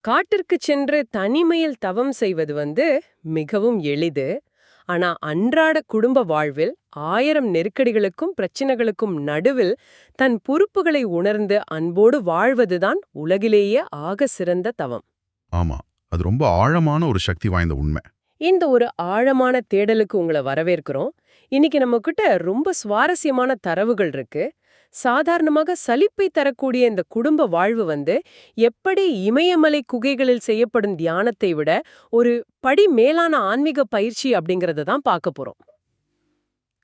காட்டிற்குச் சென்று தனிமையில் தவம் செய்வது மிகவும் எளிது. ஆனா அன்றாட குடும்ப வாழ்வில் 1000 நெருக்கடிகளுக்கும் பிரச்சனைகளுக்கும் நடுவில் தன் பொறுப்புகளை உணர்ந்து அன்போடு வாழ்வதுதான் உலகிலேயே ஆக சிறந்த தவம். ஆமா, அது ரொம்ப ஆழமான ஒரு சக்தி வாய்ந்த உண்மை. இந்த ஒரு ஆழமான தேடலுக்கு உங்களை வரவேற்கிறோம். இன்னைக்கு நம்ம கிட்ட ரொம்ப சுவாரஸ்யமான தரவுகள் இருக்கு. சாதாரணமாக சலிப்பை தரக்கூடிய இந்த குடும்ப வாழ்வு எப்படி இமயமலை குகைகளில் செய்யப்படும் தியானத்தை விட ஒரு படி மேலான ஆன்மீக பயிற்சி அப்படிங்கறத தான் பார்க்க போறோம்.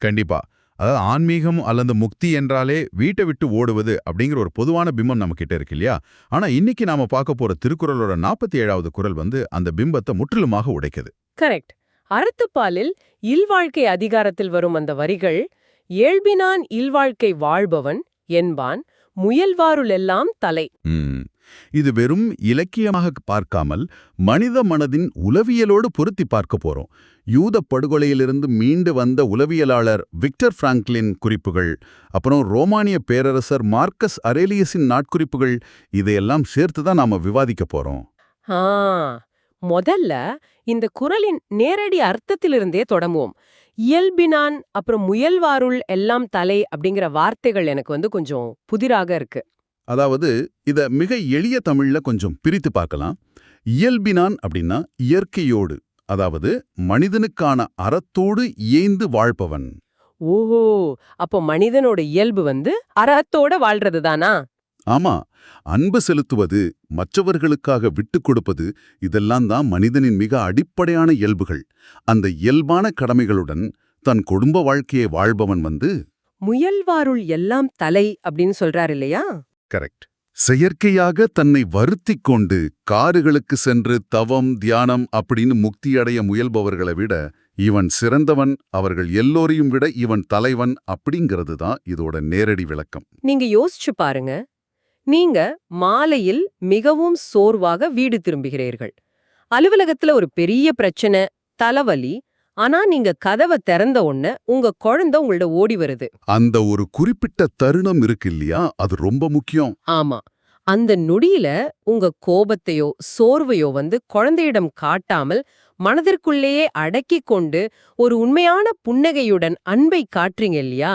கண்டிப்பா. அதாவது ஆன்மீகம் அல்லது முக்தி என்றாலே வீட்டை விட்டு ஓடுவது அப்படிங்கிற ஒரு பொதுவான பிம்பம் நம்ம கிட்ட இருக்கு இல்லையா? ஆனா இன்னைக்கு நாம பார்க்க போற திருக்குறளோட 47வது குறள் அந்த பிம்பத்தை முற்றிலுமாக உடைக்குது. கரெக்ட். அறத்துப்பாலில் இல்வாழ்க்கை அதிகாரத்தில் வரும் அந்த வரிகள், இயல்பினான் இல்வாழ்க்கை வாழ்பவன் என்பான் முயல்வாருளெல்லாம் தலை. இது வெறும் இலக்கியமாக பார்க்காமல் மனித மனதின் உளவியலோடு பொருத்தி பார்க்க போறோம். யூத படுகொலையிலிருந்து மீண்டு வந்த உளவியலாளர் விக்டர் பிராங்க்லின் குறிப்புகள், அப்புறம் ரோமானிய பேரரசர் மார்க்கஸ் அரேலியஸின் நாட்குறிப்புகள், இதையெல்லாம் சேர்த்துதான் நாம விவாதிக்க போறோம். முதல்ல இந்த குறளின் நேரடி அர்த்தத்திலிருந்தே தொடங்குவோம். இயல்பினான் அப்புறம் முயல்வாருள் எல்லாம் தலை அப்படிங்கிற வார்த்தைகள் எனக்கு கொஞ்சம் புதிராக இருக்கு. அதாவது இத மிக எளிய தமிழ்ல கொஞ்சம் பிரித்து பார்க்கலாம். இயல்பினான் அப்படின்னா இயற்கையோடு, அதாவது மனிதனுக்கான அறத்தோடு இயைந்து வாழ்பவன். ஓஹோ, அப்போ மனிதனோட இயல்பு அறத்தோட வாழ்றது தானா? ஆமா, அன்பு செலுத்துவது, மற்றவர்களுக்காக விட்டு கொடுப்பது, இதெல்லாம் தான் மனிதனின் மிக அடிப்படையான இயல்புகள். அந்த இயல்பான கடமைகளுடன் தன் குடும்ப வாழ்க்கையை வாழ்பவன் முயல்வாருள் எல்லாம் தலை அப்படின்னு சொல்றாரு இல்லையா? கரெக்ட். செயற்கையாக தன்னை வருத்திக் கொண்டு காடுகளுக்கு சென்று தவம் தியானம் அப்படின்னு முக்தியடைய முயல்பவர்களை விட இவன் சிறந்தவன், அவர்கள் எல்லோரையும் விட இவன் தலைவன் அப்படிங்கிறது தான் இதோட நேரடி விளக்கம். நீங்க யோசிச்சு பாருங்க. நீங்க மாலையில் மிகவும் சோர்வாக வீடு திரும்புகிறீர்கள். அலுவலகத்துல ஒரு பெரிய பிரச்சனை, தலைவலி. ஆனா நீங்க கதவை திறந்த உடனே உங்க குழந்தை உங்கள்ட ஓடி வருது. அந்த ஒரு குறிப்பிட்ட தருணம் இருக்கு இல்லையா, அது ரொம்ப முக்கியம். ஆமா, அந்த நொடியில உங்க கோபத்தையோ சோர்வையோ குழந்தையிடம் காட்டாமல் மனதிற்குள்ளேயே அடக்கி கொண்டு ஒரு உண்மையான புன்னகையுடன் அன்பை காட்டுறீங்க இல்லையா?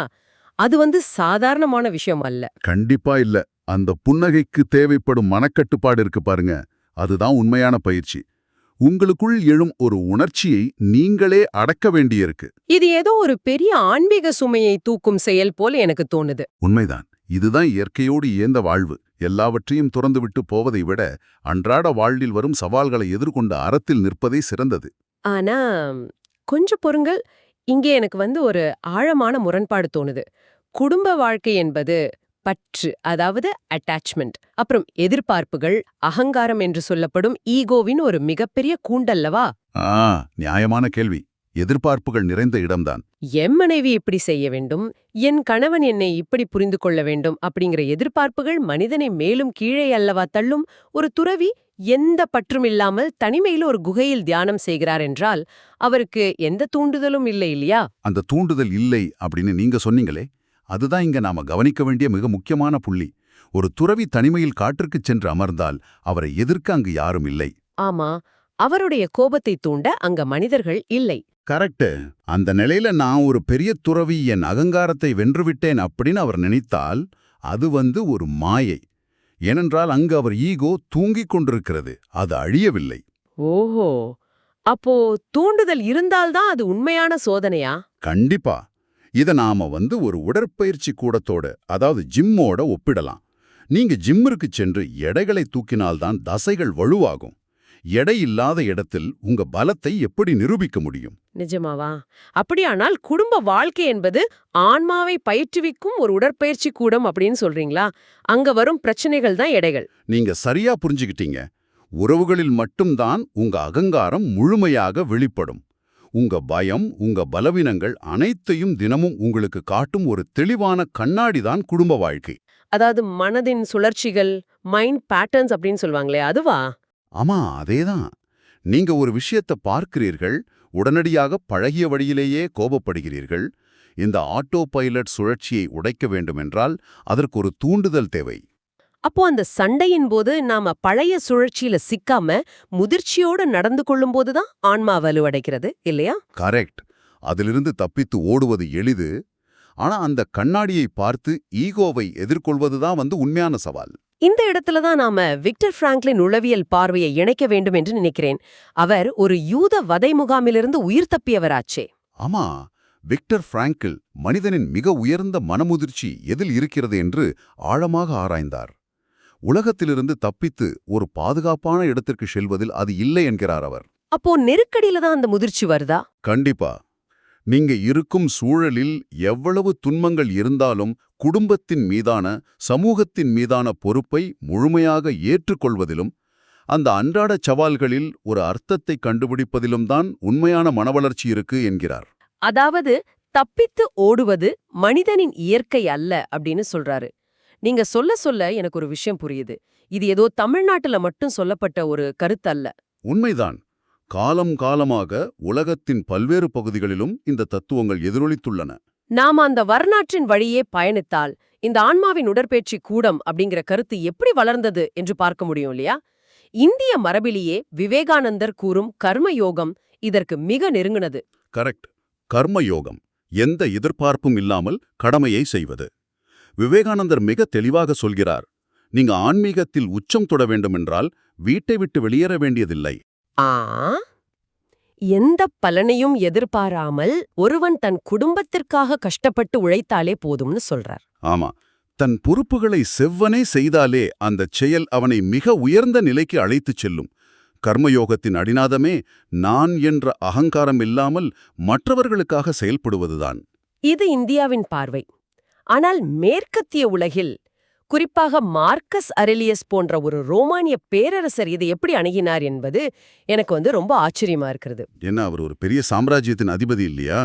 அது சாதாரணமான விஷயம் அல்ல. கண்டிப்பா இல்ல. அந்த புன்னகைக்கு தேவைப்படும் மனக்கட்டுப்பாடு இருக்கு பாருங்க, அதுதான் உண்மையான பயிற்சி. உங்களுக்குள் எழும் ஒரு உணர்ச்சியை நீங்களே அடக்க வேண்டியிருக்கு. இது ஏதோ ஒரு பெரிய ஆன்மீக சுமையை தூக்கும் செயல் போல எனக்கு தோணுது. உண்மைதான். இதுதான் இயற்கையோடு இயந்த வாழ்வு. எல்லாவற்றையும் துறந்துவிட்டு போவதை விட அன்றாட வாழ்வில் வரும் சவால்களை எதிர்கொண்ட அறத்தில் நிற்பதே சிறந்தது. ஆனா கொஞ்சம் பொறுங்கள், இங்கே எனக்கு ஒரு ஆழமான முரண்பாடு தோணுது. குடும்ப வாழ்க்கை என்பது பற்று, அதாவது அட்டாச்மெண்ட், அப்புறம் எதிர்பார்ப்புகள், அகங்காரம் என்று சொல்லப்படும் ஈகோவின் ஒரு மிகப்பெரிய கூண்டல்லவா? நியாயமான கேள்வி. எதிர்பார்ப்புகள் நிறைந்த இடம்தான். என் மனைவி இப்படி செய்ய வேண்டும், என் கணவன் என்னை இப்படி புரிந்து கொள்ள வேண்டும் அப்படிங்கிற எதிர்பார்ப்புகள் மனிதனை மேலும் கீழே அல்லவா தள்ளும். ஒரு துறவி எந்த பற்றும் இல்லாமல் தனிமையில் ஒரு குகையில் தியானம் செய்கிறார் என்றால் அவருக்கு எந்த தூண்டுதலும் இல்லை இல்லையா? அந்த தூண்டுதல் இல்லை அப்படின்னு நீங்க சொன்னீங்களே, அதுதான் இங்க நாம கவனிக்க வேண்டிய மிக முக்கியமான புள்ளி. ஒரு துறவி தனிமையில் காற்றுக்குச் சென்று அமர்ந்தால் அவரை எதிர்க்க அங்கு யாரும் இல்லை. ஆமா, அவருடைய கோபத்தை தூண்ட அங்க மனிதர்கள் இல்லை. கரெக்ட். அந்த நிலையில நான் ஒரு பெரிய துறவி, என் அகங்காரத்தை வென்றுவிட்டேன் அப்படின்னு அவர் நினைத்தால் அது ஒரு மாயை. ஏனென்றால் அங்கு அவர் ஈகோ தூங்கிக் கொண்டிருக்கிறது, அது அழியவில்லை. ஓஹோ, அப்போ தூண்டுதல் இருந்தால்தான் அது உண்மையான சோதனையா? கண்டிப்பா. இத நாம ஒரு உடற்பயிற்சி கூடத்தோட, அதாவது ஜிம்மோட ஒப்பிடலாம். நீங்க ஜிம்மிற்கு சென்று எடைகளை தூக்கினால்தான் தசைகள் வலுவாகும். எடை இல்லாத இடத்தில் உங்க பலத்தை எப்படி நிரூபிக்க முடியும்? நிஜமாவா? அப்படியானால் குடும்ப வாழ்க்கை என்பது ஆன்மாவை பயிற்றுவிக்கும் ஒரு உடற்பயிற்சி கூடம் அப்படின்னு சொல்றீங்களா? அங்க வரும் பிரச்சனைகள் தான் எடைகள். நீங்க சரியா புரிஞ்சுக்கிட்டீங்க. உறவுகளில் மட்டும்தான் உங்க அகங்காரம் முழுமையாக வெளிப்படும். உங்க பயம், உங்க பலவீனங்கள் அனைத்தையும் தினமும் உங்களுக்கு காட்டும் ஒரு தெளிவான கண்ணாடிதான் குடும்ப வாழ்க்கை. அதாவது மனதின் சுழற்சிகள், மைண்ட் பேட்டர்ன்ஸ் அப்படின்னு சொல்வாங்களே, அதுவா? ஆமா, அதேதான். நீங்க ஒரு விஷயத்தை பார்க்கிறீர்கள், உடனடியாக பழகிய வழியிலேயே கோபப்படுகிறீர்கள். இந்த ஆட்டோ பைலட் சுழற்சியை உடைக்க வேண்டுமென்றால் அதற்கு ஒரு தூண்டுதல் தேவை. அப்போ அந்த சண்டையின் போது நாம பழைய சுழற்சியில சிக்காம முதிர்ச்சியோட நடந்து கொள்ளும்போதுதான் ஆன்மா வலுவடைகிறது இல்லையா? கரெக்ட். அதிலிருந்து தப்பித்து ஓடுவது எளிது. ஆனா அந்த கண்ணாடியை பார்த்து ஈகோவை எதிர்கொள்வதுதான் உண்மையான சவால். இந்த இடத்துல தான் நாம விக்டர் பிராங்க்லின் உளவியல் பார்வையை இணைக்க வேண்டும் என்று நினைக்கிறேன். அவர் ஒரு யூத வதை முகாமிலிருந்து உயிர் தப்பியவராச்சே. ஆமா, விக்டர் பிராங்கிள் மனிதனின் மிக உயர்ந்த மனமுதிர்ச்சி எதில் இருக்கிறது என்று ஆழமாக ஆராய்ந்தார். உலகத்திலிருந்து தப்பித்து ஒரு பாதுகாப்பான இடத்திற்கு செல்வதில் அது இல்லை என்கிறார் அவர். அப்போ நெருக்கடியில தான் அந்த முதிர்ச்சி வருதா? கண்டிப்பா. நீங்க இருக்கும் சூழலில் எவ்வளவு துன்பங்கள் இருந்தாலும் குடும்பத்தின் மீதான, சமூகத்தின் மீதான பொறுப்பை முழுமையாக ஏற்றுக்கொள்வதிலும், அந்த அன்றாட சவால்களில் ஒரு அர்த்தத்தை கண்டுபிடிப்பதிலும் தான் உண்மையான மனவளர்ச்சி இருக்கு என்கிறார். அதாவது தப்பித்து ஓடுவது மனிதனின் இயற்கை அல்ல அப்படின்னு சொல்றாரு. நீங்க சொல்ல சொல்ல எனக்கு ஒரு விஷயம் புரியுது. இது ஏதோ தமிழ்நாட்டுல மட்டும் சொல்லப்பட்ட ஒரு கருத்தல்ல. உண்மைதான். காலம் காலமாக உலகத்தின் பல்வேறு பகுதிகளிலும் இந்த தத்துவங்கள் எதிரொலித்துள்ளன. நாம அந்த வரலாற்றின் வழியே பயணித்தால் இந்த ஆன்மாவின் உடற்பயிற்சி கூடம் அப்படிங்கிற கருத்து எப்படி வளர்ந்தது என்று பார்க்க முடியும் இல்லையா? இந்திய மரபிலேயே விவேகானந்தர் கூறும் கர்ம யோகம் இதற்கு மிக நெருங்கினது. கரெக்ட். கர்ம யோகம், எந்த எதிர்பார்ப்பும் இல்லாமல் கடமையை செய்வது. விவேகானந்தர் மிக தெளிவாக சொல்கிறார், நீங்க ஆன்மீகத்தில் உச்சம் தொட வேண்டுமென்றால் வீட்டை விட்டு வெளியேற வேண்டியதில்லை. ஆ, எந்த பலனையும் எதிர்பாராமல் ஒருவன் தன் குடும்பத்திற்காக கஷ்டப்பட்டு உழைத்தாலே போதும்னு சொல்றார். ஆமா, தன் பொறுப்புகளை செவ்வனே செய்தாலே அந்தச் செயல் அவனை மிக உயர்ந்த நிலைக்கு அழைத்துச் செல்லும். கர்மயோகத்தின் அடிநாதமே நான் என்ற அகங்காரம் இல்லாமல் மற்றவர்களுக்காக செயல்படுவதுதான். இது இந்தியாவின் பார்வை. ஆனால் மேற்கத்திய உலகில், குறிப்பாக மார்க்கஸ் அரேலியஸ் போன்ற ஒரு ரோமானிய பேரரசர் இதை எப்படி அணுகினார் என்பது எனக்கு ரொம்ப ஆச்சரியமா இருக்கிறது. ஏன்னா அவர் ஒரு பெரிய சாம்ராஜ்யத்தின் அதிபதி இல்லையா?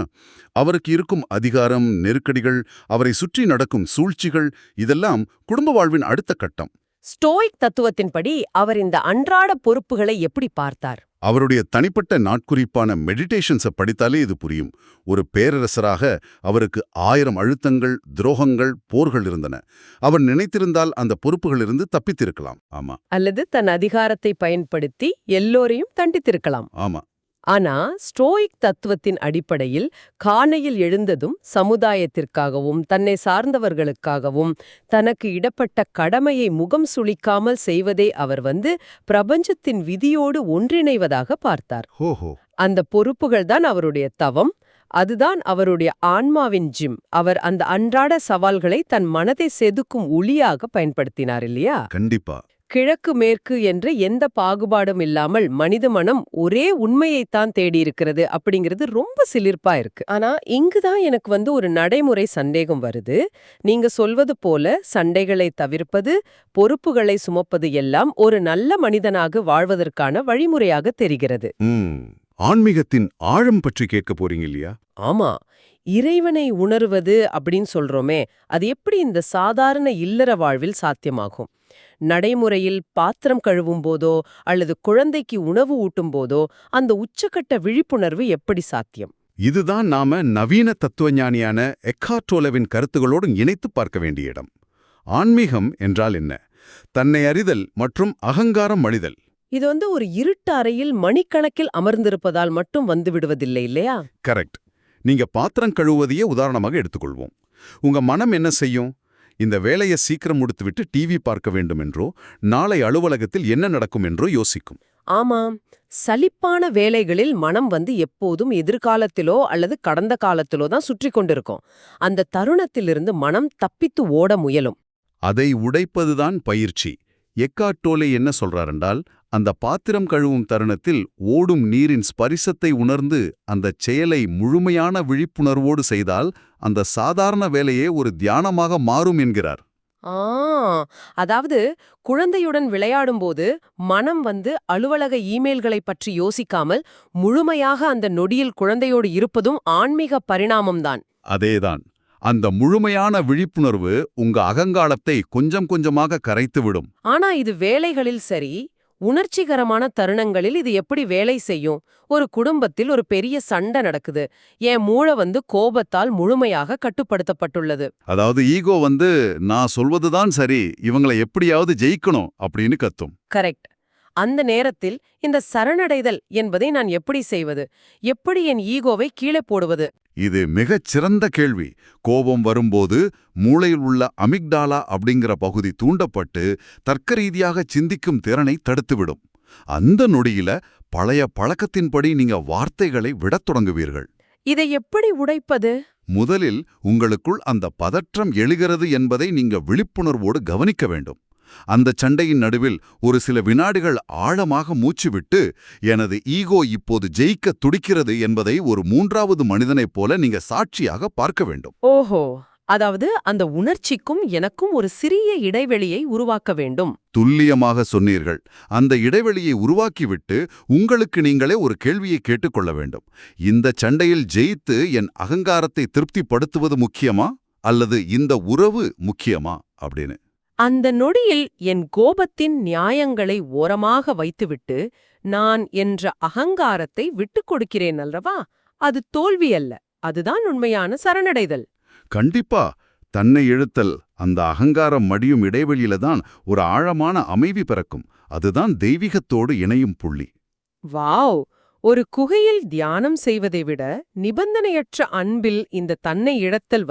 அவருக்கு இருக்கும் அதிகாரம், நெருக்கடிகள், அவரை சுற்றி நடக்கும் சூழ்ச்சிகள், இதெல்லாம் குடும்ப வாழ்வின் அடுத்த கட்டம். ஸ்டோயிக் தத்துவத்தின்படி அவர் இந்த அன்றாட பொறுப்புகளை எப்படி பார்த்தார்? அவருடைய தனிப்பட்ட நாட்குறிப்பான மெடிடேஷன்ஸை படித்தாலே இது புரியும். ஒரு பேரரசராக அவருக்கு 1000 அழுத்தங்கள், துரோகங்கள், போர்கள் இருந்தன. அவர் நினைத்திருந்தால் அந்த பொறுப்புகளிலிருந்து தப்பித்திருக்கலாம். ஆமா. அல்லது தன் அதிகாரத்தை பயன்படுத்தி எல்லோரையும் தண்டித்திருக்கலாம். ஆமா. ஆனா ஸ்டோயிக் தத்துவத்தின் அடிப்படையில் காலையில் எழுந்ததும் சமுதாயத்திற்காகவும் தன்னை சார்ந்தவர்களுக்காகவும் தனக்கு இடப்பட்ட கடமையை முகம் சுளிக்காமல் செய்வதே அவர் பிரபஞ்சத்தின் விதியோடு ஒன்றிணைவதாக பார்த்தார். ஹோஹோ. அந்த பொறுப்புகள் தான் அவருடைய தவம். அதுதான் அவருடைய ஆன்மாவின் ஜிம். அவர் அந்த அன்றாட சவால்களை தன் மனதை செதுக்கும் ஒளியாக பயன்படுத்தினார் இல்லையா? கண்டிப்பா. கிழக்கு மேற்கு என்ற எந்த பாகுபாடும் இல்லாமல் மனித மனம் ஒரே உண்மையைத்தான் தேடியிருக்கிறது அப்படிங்கிறது ரொம்ப சிலிர்ப்பா இருக்கு. ஆனா இங்குதான் எனக்கு ஒரு நடைமுறை சந்தேகம் வருது. நீங்க சொல்வது போல சண்டைகளை தவிர்ப்பது, பொறுப்புகளை சுமப்பது எல்லாம் ஒரு நல்ல மனிதனாக வாழ்வதற்கான வழிமுறையாக தெரிகிறது. ஆன்மீகத்தின் ஆழம் பற்றி கேட்க போறீங்க இல்லையா? ஆமா. இறைவனை உணர்வது அப்படின்னு சொல்றோமே, அது எப்படி இந்த சாதாரண இல்லற வாழ்வில் சாத்தியமாகும்? நடைமுறையில் பாத்திரம் கழுவும் போதோ அல்லது குழந்தைக்கு உணவு ஊட்டும் போதோ அந்த உச்சக்கட்ட விழிப்புணர்வு எப்படி சாத்தியம்? இதுதான் நாம நவீன தத்துவஞானியான எக்கார்ட் டோலேவின் கருத்துகளோடு இணைத்து பார்க்க வேண்டிய இடம். ஆன்மீகம் என்றால் என்ன? தன்னை அறிதல் மற்றும் அகங்காரம் அழிதல். இது ஒரு இருட்டு அறையில் மணிக்கணக்கில் அமர்ந்திருப்பதால் மட்டும் வந்துவிடுவதில்லை இல்லையா? கரெக்ட். நீங்க பாத்திரம் கழுவுவதையே உதாரணமாக எடுத்துக்கொள்வோம். உங்க மனம் என்ன செய்யும்? இந்த வேலையை சீக்கிரம் முடித்துவிட்டு டிவி பார்க்க வேண்டும் என்றோ, நாளை அலுவலகத்தில் என்ன நடக்கும் என்றோ யோசிக்கும். ஆமாம். சலிப்பான வேலைகளில் மனம் எப்போதும் எதிர்காலத்திலோ அல்லது கடந்த காலத்திலோ தான் சுற்றி கொண்டிருக்கும். அந்த தருணத்திலிருந்து மனம் தப்பித்து ஓட முயலும். அதை உடைப்பதுதான் பயிற்சி. எக்கார்ட் டோலே என்ன சொல்றாரென்றால், அந்த பாத்திரம் கழுவும் தருணத்தில் ஓடும் நீரின் ஸ்பரிசத்தை உணர்ந்து அந்தச் செயலை முழுமையான விழிப்புணர்வோடு செய்தால் அந்த சாதாரண வேலையே ஒரு தியானமாக மாறும் என்கிறார். அதாவது குழந்தையுடன் விளையாடும்போது மனம் அலுவலக இமெயில்களை பற்றி யோசிக்காமல் முழுமையாக அந்த நொடியில் குழந்தையோடு இருப்பதும் ஆன்மீக பரிணாமம்தான். அதேதான். அந்த முழுமையான விழிப்புணர்வு உங்க அகங்காலத்தை கொஞ்சம் கொஞ்சமாக கரைத்துவிடும். ஆனா இது வேலைகளில் சரி, உணர்ச்சிகரமான தருணங்களில் இது எப்படி வேலை செய்யும்? ஒரு குடும்பத்தில் ஒரு பெரிய சண்டை நடக்குது. என் மூளை கோபத்தால் முழுமையாக கட்டுப்படுத்தப்பட்டுள்ளது. அதாவது ஈகோ நான் சொல்வதுதான் சரி, இவங்களை எப்படியாவது ஜெயிக்கணும் அப்படின்னு கத்தும். கரெக்ட். அந்த நேரத்தில் இந்த சரணடைதல் என்பதை நான் எப்படி செய்வது? எப்படி என் ஈகோவை கீழே போடுவது? இது மிகச் சிறந்த கேள்வி. கோபம் வரும்போது மூளையில் உள்ள அமிக்டாலா அப்படிங்கிற பகுதி தூண்டப்பட்டு தர்க்கரீதியாக சிந்திக்கும் திறனை தடுத்துவிடும். அந்த நொடியில பழைய பழக்கத்தின்படி நீங்க வார்த்தைகளை விடத் தொடங்குவீர்கள். இதை எப்படி உடைப்பது? முதலில் உங்களுக்குள் அந்த பதற்றம் எழுகிறது என்பதை நீங்க விழிப்புணர்வோடு கவனிக்க வேண்டும். அந்த சண்டையின் நடுவில் ஒரு சில வினாடிகள் ஆழமாக மூச்சுவிட்டு, எனது ஈகோ இப்போது ஜெயிக்க துடிக்கிறது என்பதை ஒரு மூன்றாவது மனிதனைப் போல நீங்க சாட்சியாக பார்க்க வேண்டும். ஓஹோ, அதாவது அந்த உணர்ச்சிக்கும் எனக்கும் ஒரு சிறிய இடைவெளியை உருவாக்க வேண்டும். துல்லியமாக சொன்னீர்கள். அந்த இடைவெளியை உருவாக்கிவிட்டு உங்களுக்கு நீங்களே ஒரு கேள்வியை கேட்டுக்கொள்ள வேண்டும். இந்த சண்டையில் ஜெயித்து என் அகங்காரத்தை திருப்திப்படுத்துவது முக்கியமா அல்லது இந்த உறவு முக்கியமா அப்படின்னு. அந்த நொடியில் என் கோபத்தின் நியாயங்களை ஓரமாக வைத்துவிட்டு நான் என்ற அகங்காரத்தை விட்டுக் கொடுக்கிறேன் அல்லவா? அது தோல்வி அல்ல, அதுதான் உண்மையான சரணடைதல். கண்டிப்பா. தன்னை இழுத்தல், அந்த அகங்காரம் மடியும் இடைவெளியில தான் ஒரு ஆழமான அமைதி பிறக்கும். அதுதான் தெய்வீகத்தோடு இணையும் புள்ளி. வாவ்! ஒரு குகையில் தியானம் செய்வதை விட நிபந்தனையற்ற அன்பில் இந்த தன்னை இழத்தல்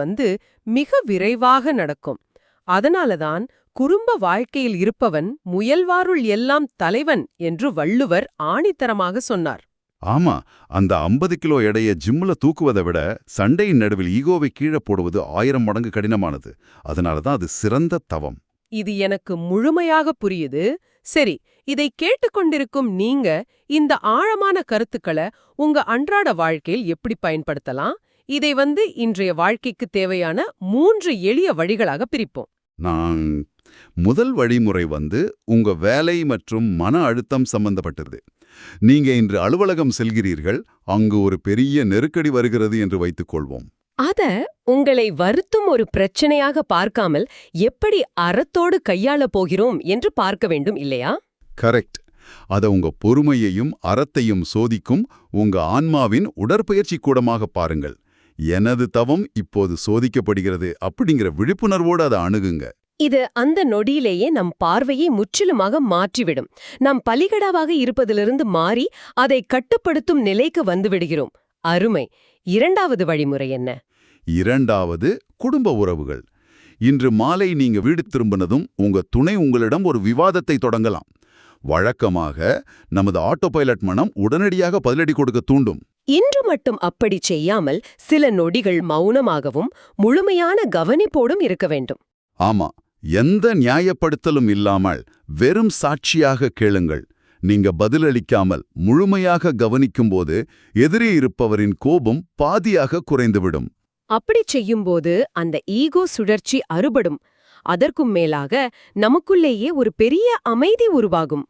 மிக விரைவாக நடக்கும். அதனாலதான் குடும்ப வாழ்க்கையில் இருப்பவன் முயல்வாருள் எல்லாம் தலைவன் என்று வள்ளுவர் ஆணித்தரமாக சொன்னார். ஆமா, அந்த 50 கிலோ எடைய ஜிம்முல தூக்குவதை விட சண்டையின் நடுவில் ஈகோவை கீழே போடுவது 1000 மடங்கு கடினமானது. அதனாலதான் அது சிறந்த தவம். இது எனக்கு முழுமையாக புரியுது. சரி, இதை கேட்டுக்கொண்டிருக்கும் நீங்க இந்த ஆழமான கருத்துக்களை உங்க அன்றாட வாழ்க்கையில் எப்படி பயன்படுத்தலாம்? இதை இன்றைய வாழ்க்கைக்கு தேவையான 3 எளிய வழிகளாக பிரிப்போம். நான் முதல் வழிமுறை உங்க வேலை மற்றும் மன அழுத்தம் சம்பந்தப்பட்டது. நீங்க இன்று அலுவலகம் செல்கிறீர்கள், அங்கு ஒரு பெரிய நெருக்கடி வருகிறது என்று வைத்துக் கொள்வோம். அத உங்களை வருத்தும் ஒரு பிரச்சனையாக பார்க்காமல் எப்படி அறத்தோடு கையாள போகிறோம் என்று பார்க்க வேண்டும், இல்லையா? கரெக்ட். அத உங்க பொறுமையையும் அறத்தையும் சோதிக்கும் உங்க ஆன்மாவின் உடற்பயிற்சி கூடமாக பாருங்கள். எனது தவம் இப்போது சோதிக்கப்படுகிறது அப்படிங்கிற விழிப்புணர்வோடு அதை அணுகுங்க. இது அந்த நொடியிலேயே நம் பார்வையை முற்றிலுமாக மாற்றிவிடும். நாம் பலிகடாவாக இருப்பதிலிருந்து மாறி அதை கட்டுப்படுத்தும் நிலைக்கு வந்துவிடுகிறோம். அருமை. இரண்டாவது வழிமுறை என்ன? இரண்டாவது, குடும்ப உறவுகள். இன்று மாலை நீங்க வீடு திரும்பினதும் உங்க துணை உங்களிடம் ஒரு விவாதத்தை தொடங்கலாம். வழக்கமாக நமது ஆட்டோ பைலட் மனம் உடனடியாக பதிலடி கொடுக்க தூண்டும். இன்று மட்டும் அப்படி செய்யாமல் சில நொடிகள் மௌனமாகவும் முழுமையான கவனிப்போடும் இருக்க வேண்டும். ஆமா, எந்த நியாயப்படுத்தலும் இல்லாமல் வெறும் சாட்சியாக கேளுங்கள். நீங்க பதிலளிக்காமல் முழுமையாக கவனிக்கும்போது எதிரே இருப்பவரின் கோபம் பாதியாக குறைந்துவிடும். அப்படி செய்யும்போது அந்த ஈகோ சுழற்சி அறுபடும். அதற்கும் மேலாக நமக்குள்ளேயே ஒரு பெரிய அமைதி உருவாகும்.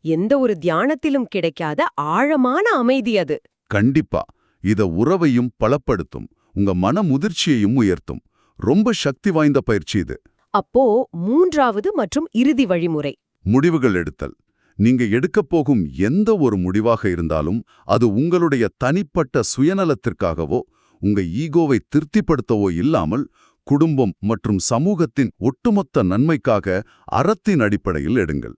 எந்த ஒரு தியானத்திலும் கிடைக்காத ஆழமான அமைதி அது. கண்டிப்பா. இத உறவையும் பலப்படுத்தும், உங்க மன முதிர்ச்சியையும் உயர்த்தும். ரொம்ப சக்தி வாய்ந்த பயிற்சி இது. அப்போ மூன்றாவது மற்றும் இறுதி வழிமுறை, முடிவுகள் எடுத்தல். நீங்க எடுக்கப் போகும் எந்த ஒரு முடிவாக இருந்தாலும் அது உங்களுடைய தனிப்பட்ட சுயநலத்திற்காகவோ உங்க ஈகோவை திருப்திப்படுத்தவோ இல்லாமல் குடும்பம் மற்றும் சமூகத்தின் ஒட்டுமொத்த நன்மைக்காக அறத்தின் அடிப்படையில் எடுங்கள்.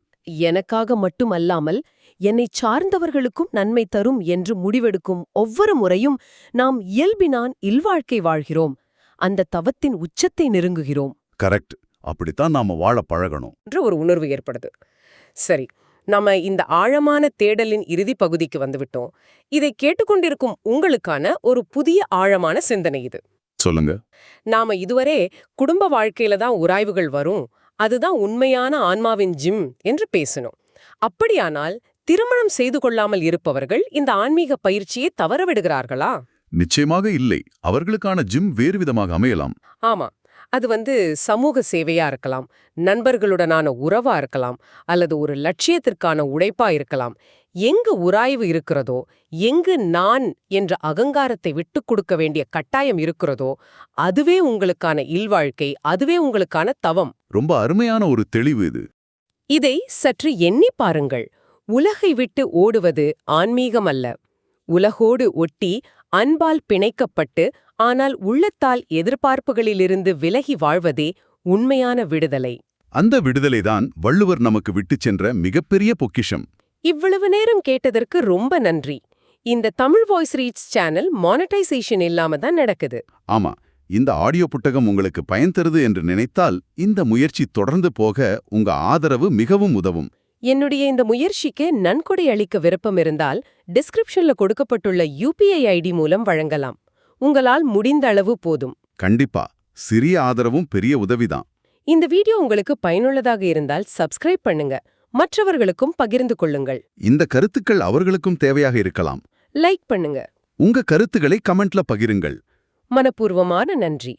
எனக்காக மட்டுமல்லாமல் என்னை சார்ந்தவர்களுக்கும் நன்மை தரும் என்று முடிவெடுக்கும் ஒவ்வொரு முறையும் நாம் இயல்பினான் இல்வாழ்க்கை வாழ்கிறோம். அந்த தவத்தின் உச்சத்தை நெருங்குகிறோம். கரெக்ட். அப்படித்தான் நாம வாழ பழகணும் என்ற ஒரு உணர்வு ஏற்படுது. சரி, நாம இந்த ஆழமான தேடலின் இறுதி பகுதிக்கு வந்துவிட்டோம். இதை கேட்டுக்கொண்டிருக்கும் உங்களுக்கான ஒரு புதிய ஆழமான சிந்தனை இது. சொல்லுங்க. நாம இதுவரை குடும்ப வாழ்க்கையில தான் உராய்வுகள் வரும், அதுதான் உண்மையான ஆன்மாவின் ஜிம் என்று பேசணும். அப்படியானால் திருமணம் செய்து கொள்ளாமல் இருப்பவர்கள் இந்த ஆன்மீக பயிற்சியை தவறவிடுகிறார்களா? நிச்சயமாக இல்லை. அவர்களுக்கான ஜிம் வேறு விதமாக அமையலாம். ஆமா, அது சமூக சேவையா இருக்கலாம், நண்பர்களுடனான உறவா இருக்கலாம், அல்லது ஒரு லட்சியத்திற்கான உழைப்பா இருக்கலாம். எங்கு உராய்வு இருக்கிறதோ, எங்கு நான் என்ற அகங்காரத்தை விட்டுக் கொடுக்க வேண்டிய கட்டாயம் இருக்கிறதோ, அதுவே உங்களுக்கான இல்வாழ்க்கை, அதுவே உங்களுக்கான தவம். ரொம்ப அருமையான ஒரு தெளிவு இது. இதை சற்று எண்ணி பாருங்கள். உலகை விட்டு ஓடுவது ஆன்மீகம் அல்ல. உலகோடு ஒட்டி அன்பால் பிணைக்கப்பட்டு ஆனால் உள்ளத்தால் எதிர்பார்ப்புகளிலிருந்து விலகி வாழ்வதே உண்மையான விடுதலை. அந்த விடுதலைதான் வள்ளுவர் நமக்கு விட்டுச் சென்ற மிகப்பெரிய பொக்கிஷம். இவ்வளவு நேரம் கேட்டதற்கு ரொம்ப நன்றி. இந்த Tamil voice reads channel monetisation இல்லாம தான் நடக்குது. ஆமா, இந்த ஆடியோ புத்தகம் உங்களுக்கு பயன் தருது என்று நினைத்தால் இந்த முயற்சி தொடர்ந்து போக உங்க ஆதரவு மிகவும் உதவும். என்னுடைய இந்த முயற்சிக்கு நன்கொடை அளிக்க விருப்பம் இருந்தால் டிஸ்கிரிப்ஷன்ல கொடுக்கப்பட்டுள்ள UPI ID மூலம் வழங்கலாம். உங்களால் முடிந்த அளவு போதும். கண்டிப்பா, சிறிய ஆதரவும் பெரிய உதவிதான். இந்த வீடியோ உங்களுக்கு பயனுள்ளதாக இருந்தால் சப்ஸ்கிரைப் பண்ணுங்க. மற்றவர்களுக்கும் பகிர்ந்து கொள்ளுங்கள். இந்த கருத்துக்கள் அவர்களுக்கும் தேவையாக இருக்கலாம். லைக் பண்ணுங்க. உங்க கருத்துக்களை கமெண்ட்ல பகிருங்கள். மனப்பூர்வமான நன்றி.